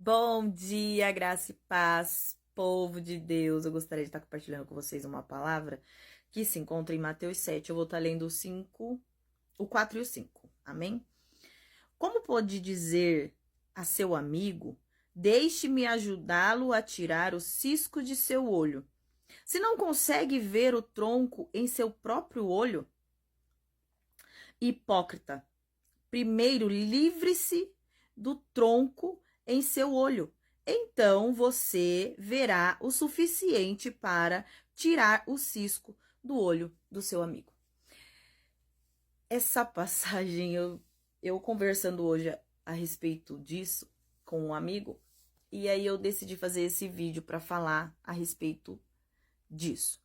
Bom dia, graça e paz, povo de Deus. Eu gostaria de estar compartilhando com vocês uma palavra que se encontra em Mateus 7. Eu vou estar lendo o 4 e o 5. Amém? Como pode dizer a seu amigo, deixe-me ajudá-lo a tirar o cisco de seu olho, se não consegue ver o tronco em seu próprio olho? Hipócrita, primeiro livre-se do tronco em seu olho. Então você verá o suficiente para tirar o cisco do olho do seu amigo. Essa passagem, eu conversando hoje a respeito disso com um amigo, e aí eu decidi fazer esse vídeo para falar a respeito disso.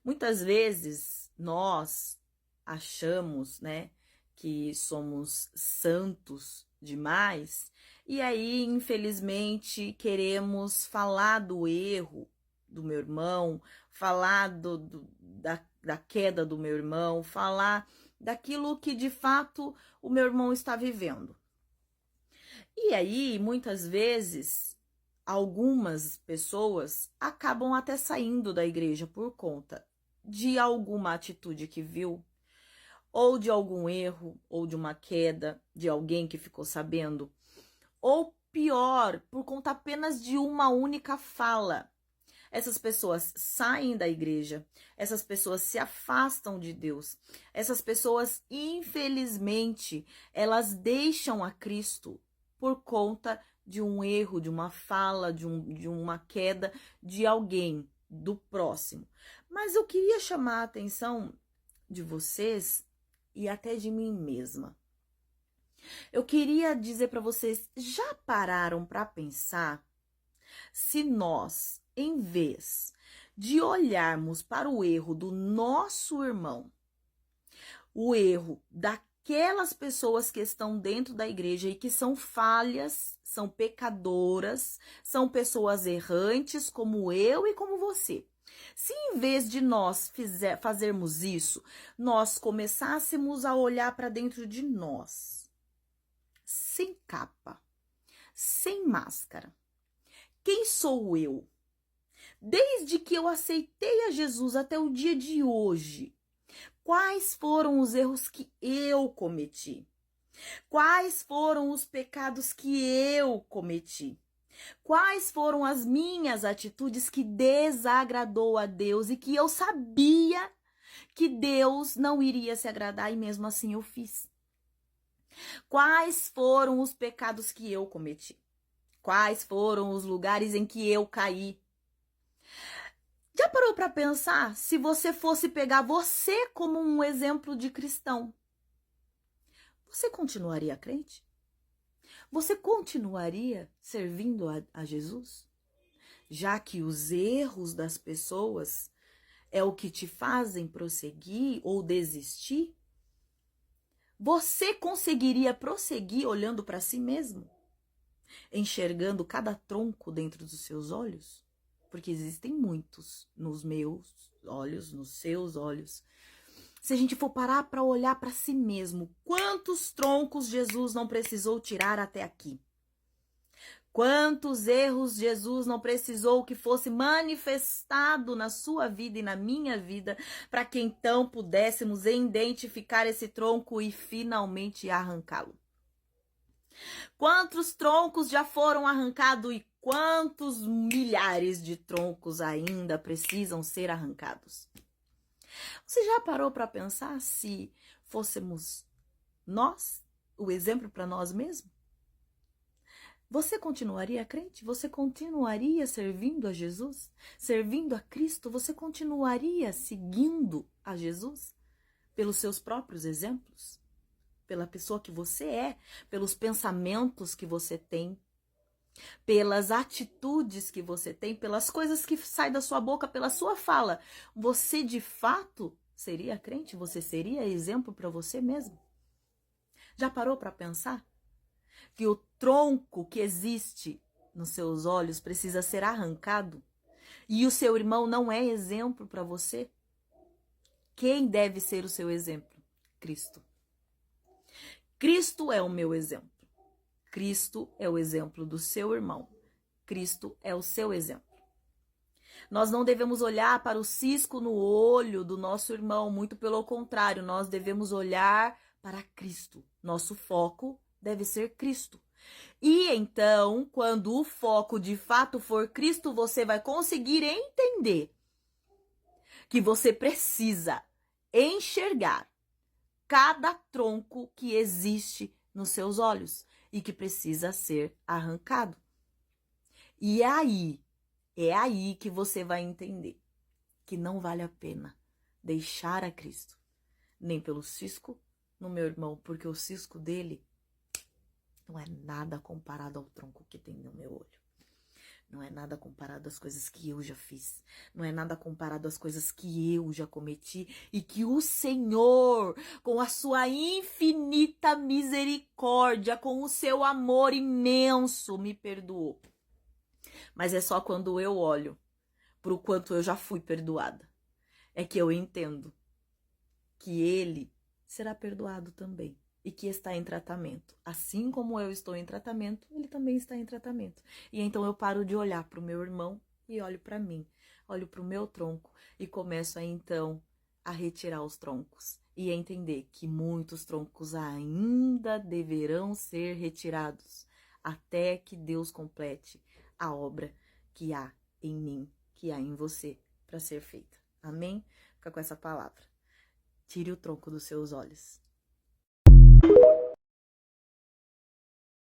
Muitas vezes nós achamos, né, que somos santos demais, e aí, infelizmente, queremos falar do erro do meu irmão, falar da queda do meu irmão, falar daquilo que de fato o meu irmão está vivendo. E aí, muitas vezes, algumas pessoas acabam até saindo da igreja por conta de alguma atitude que viu, ou de algum erro, ou de uma queda de alguém que ficou sabendo, ou pior, por conta apenas de uma única fala. Essas pessoas saem da igreja, essas pessoas se afastam de Deus, essas pessoas, infelizmente, elas deixam a Cristo por conta de um erro, de uma fala, de uma queda de alguém, do próximo. Mas eu queria chamar a atenção de vocês e até de mim mesma. Eu queria dizer para vocês, já pararam para pensar se nós, em vez de olharmos para o erro do nosso irmão, o erro daquelas pessoas que estão dentro da igreja e que são falhas, são pecadoras, são pessoas errantes como eu e como você. Se em vez de nós fazermos isso, nós começássemos a olhar para dentro de nós, sem capa, sem máscara. Quem sou eu? Desde que eu aceitei a Jesus até o dia de hoje, quais foram os erros que eu cometi? Quais foram os pecados que eu cometi? Quais foram as minhas atitudes que desagradou a Deus e que eu sabia que Deus não iria se agradar e mesmo assim eu fiz? Quais foram os pecados que eu cometi? Quais foram os lugares em que eu caí? Já parou para pensar se você fosse pegar você como um exemplo de cristão? Você continuaria crente? Você continuaria servindo a Jesus? Já que os erros das pessoas é o que te fazem prosseguir ou desistir? Você conseguiria prosseguir olhando para si mesmo? Enxergando cada tronco dentro dos seus olhos? Porque existem muitos nos meus olhos, nos seus olhos. Se a gente for parar para olhar para si mesmo, quantos troncos Jesus não precisou tirar até aqui? Quantos erros Jesus não precisou que fosse manifestado na sua vida e na minha vida, para que então pudéssemos identificar esse tronco e finalmente arrancá-lo? Quantos troncos já foram arrancados e quantos milhares de troncos ainda precisam ser arrancados? Você já parou para pensar se fôssemos nós o exemplo para nós mesmos? Você continuaria crente? Você continuaria servindo a Jesus? Servindo a Cristo? Você continuaria seguindo a Jesus? Pelos seus próprios exemplos? Pela pessoa que você é? Pelos pensamentos que você tem? Pelas atitudes que você tem? Pelas coisas que saem da sua boca? Pela sua fala? Você de fato seria crente? Você seria exemplo para você mesmo? Já parou para pensar que o tronco que existe nos seus olhos precisa ser arrancado e o seu irmão não é exemplo para você? Quem deve ser o seu exemplo? Cristo. Cristo é o meu exemplo. Cristo é o exemplo do seu irmão. Cristo é o seu exemplo. Nós não devemos olhar para o cisco no olho do nosso irmão, muito pelo contrário, nós devemos olhar para Cristo. Nosso foco deve ser Cristo. E então, quando o foco de fato for Cristo, você vai conseguir entender que você precisa enxergar cada tronco que existe nos seus olhos e que precisa ser arrancado. E é aí que você vai entender que não vale a pena deixar a Cristo, nem pelo cisco no meu irmão, porque o cisco dele não é nada comparado ao tronco que tem no meu olho. Não é nada comparado às coisas que eu já fiz. Não é nada comparado às coisas que eu já cometi. E que o Senhor, com a sua infinita misericórdia, com o seu amor imenso, me perdoou. Mas é só quando eu olho pro quanto eu já fui perdoada, é que eu entendo que ele será perdoado também. E que está em tratamento. Assim como eu estou em tratamento, ele também está em tratamento. E então eu paro de olhar para o meu irmão e olho para mim. Olho para o meu tronco e começo então a retirar os troncos. E a entender que muitos troncos ainda deverão ser retirados. Até que Deus complete a obra que há em mim, que há em você para ser feita. Amém? Fica com essa palavra. Tire o tronco dos seus olhos.